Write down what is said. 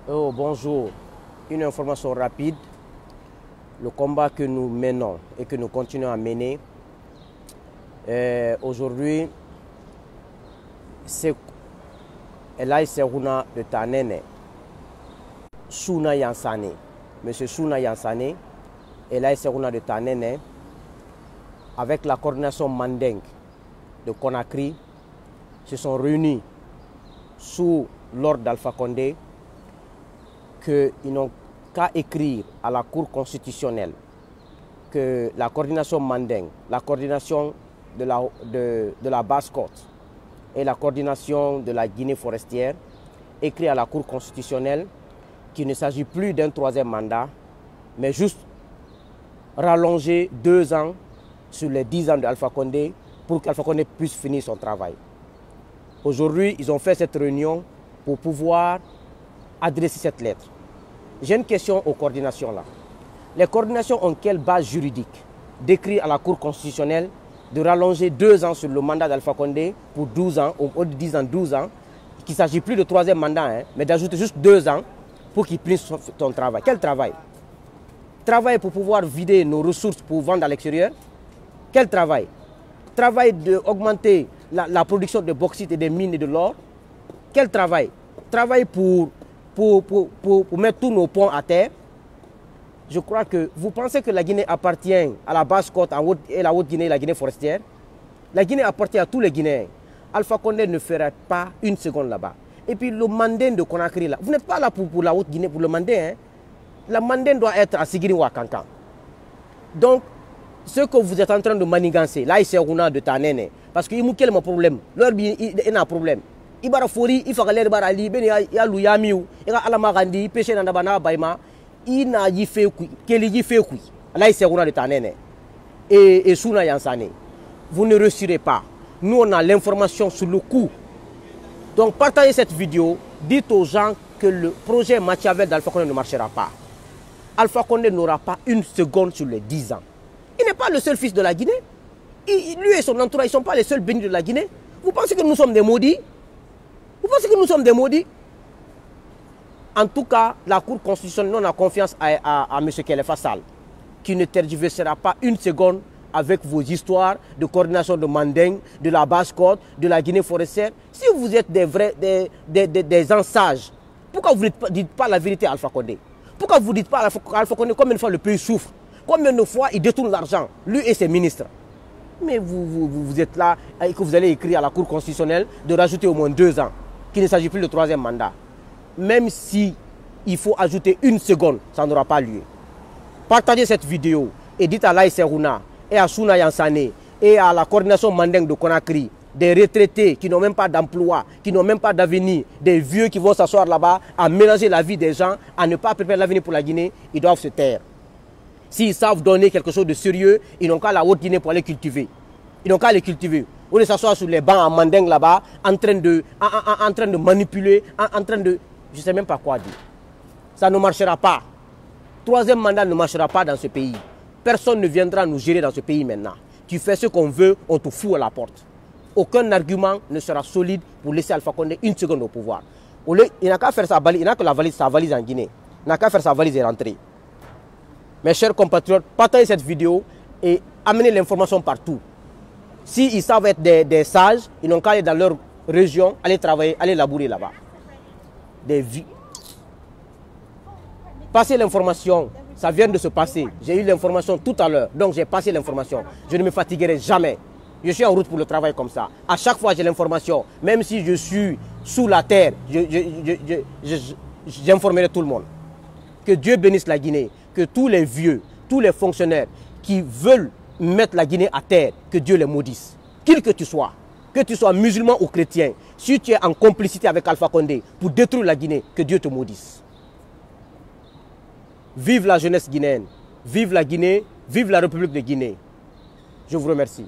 Oh, bonjour. Une information rapide. Le combat que nous menons et que nous continuons à mener, aujourd'hui, c'est Elai Serouna de Tanene, Souna Yansane. Monsieur Souna Yansane, Elai Serouna de Tanene, avec la coordination Mandeng de Conakry, se sont réunis sous l'ordre d'Alpha Condé qu'ils n'ont qu'à écrire à la Cour constitutionnelle que la coordination Mandeng, la coordination de la Basse-Côte et la coordination de la Guinée forestière écrit à la Cour constitutionnelle qu'il ne s'agit plus d'un troisième mandat, mais juste rallonger 2 ans sur les 10 ans d'Alpha Condé pour qu'Alpha Condé puisse finir son travail. Aujourd'hui, ils ont fait cette réunion pour pouvoir adresser cette lettre. J'ai une question aux coordinations là. Les coordinations ont quelle base juridique d'écrire à la Cour constitutionnelle de rallonger 2 ans sur le mandat d'Alpha Condé pour 12 ans, ou 10 ans, 12 ans, qu'il ne s'agit plus de troisième mandat, hein, mais d'ajouter juste 2 ans pour qu'il puisse son travail. Quel travail? Travail pour pouvoir vider nos ressources pour vendre à l'extérieur? Quel travail? Travail d'augmenter la production de bauxite et des mines et de l'or? Quel travail? Travail pour mettre tous nos ponts à terre? Je crois que vous pensez que la Guinée appartient à la Basse-Côte et la Haute-Guinée et la Guinée forestière. La Guinée appartient à tous les Guinéens. Alpha Condé ne fera pas une seconde là-bas. Et puis le Mandeng de Conakry, là, vous n'êtes pas là pour la Haute-Guinée, pour le Mandeng. Hein. La Mandeng doit être à Sigiri ou à Kankan. Donc, ce que vous êtes en train de manigancer, là, c'est Rouna de Tanene. Parce qu'il y a un problème. Leur il y a un problème. Il y a un problème. Il y a un problème. Il y a un problème. Il y a un problème. Il y a un problème. Il n'a y fait qu'il y fait quoi. Là, c'est Rouna de Tanene. Et Souna Yansane. Vous ne réussirez pas. Nous, on a l'information sur le coup. Donc, partagez cette vidéo. Dites aux gens que le projet Machiavel d'Alpha Condé ne marchera pas. Alpha Condé n'aura pas une seconde sur les 10 ans. Il n'est pas le seul fils de la Guinée. Lui et son entourage, ils ne sont pas les seuls bénis de la Guinée. Vous pensez que nous sommes des maudits? Vous pensez que nous sommes des maudits? En tout cas, la Cour constitutionnelle, on a confiance à M. Kelefa Sall, qui ne tergiversera pas une seconde avec vos histoires de coordination de Mandeng, de la Basse-Côte, de la Guinée forestière. Si vous êtes des gens sages, pourquoi vous ne dites pas la vérité à Alpha Condé? Pourquoi vous ne dites pas à Alpha Condé combien de fois le pays souffre? Combien de fois il détourne l'argent, lui et ses ministres? Mais vous êtes là et que vous allez écrire à la Cour constitutionnelle de rajouter au moins 2 ans, qu'il ne s'agit plus de troisième mandat. Même si il faut ajouter une seconde, ça n'aura pas lieu. Partagez cette vidéo et dites à Laï Serouna et à Souna Yansane et à la coordination Mandeng de Conakry, des retraités qui n'ont même pas d'emploi, qui n'ont même pas d'avenir, des vieux qui vont s'asseoir là-bas à mélanger la vie des gens, à ne pas préparer l'avenir pour la Guinée, ils doivent se taire. S'ils savent donner quelque chose de sérieux, ils n'ont qu'à la Haute-Guinée pour aller cultiver. Ils n'ont qu'à les cultiver. Au lieu de s'asseoir sur les bancs à Mandeng là-bas, en train de manipuler, en train de... Je ne sais même pas quoi dire. Ça ne marchera pas. Troisième mandat ne marchera pas dans ce pays. Personne ne viendra nous gérer dans ce pays maintenant. Tu fais ce qu'on veut, on te fout à la porte. Aucun argument ne sera solide pour laisser Alpha Condé une seconde au pouvoir. Il n'a qu'à faire sa valise, il n'a que sa valise en Guinée. Il n'a qu'à faire sa valise et rentrer. Mes chers compatriotes, partagez cette vidéo et amenez l'information partout. S'ils savent être des sages, ils n'ont qu'à aller dans leur région, aller travailler, aller labourer là-bas. Passez l'information, ça vient de se passer. J'ai eu l'information tout à l'heure, donc j'ai passé l'information. Je ne me fatiguerai jamais. Je suis en route pour le travail comme ça. À chaque fois, j'ai l'information. Même si je suis sous la terre, j'informerai tout le monde. Que Dieu bénisse la Guinée. Que tous les vieux, tous les fonctionnaires qui veulent mettre la Guinée à terre, que Dieu les maudisse. Qui que tu sois musulman ou chrétien, si tu es en complicité avec Alpha Condé pour détruire la Guinée, que Dieu te maudisse. Vive la jeunesse guinéenne, vive la Guinée, vive la République de Guinée. Je vous remercie.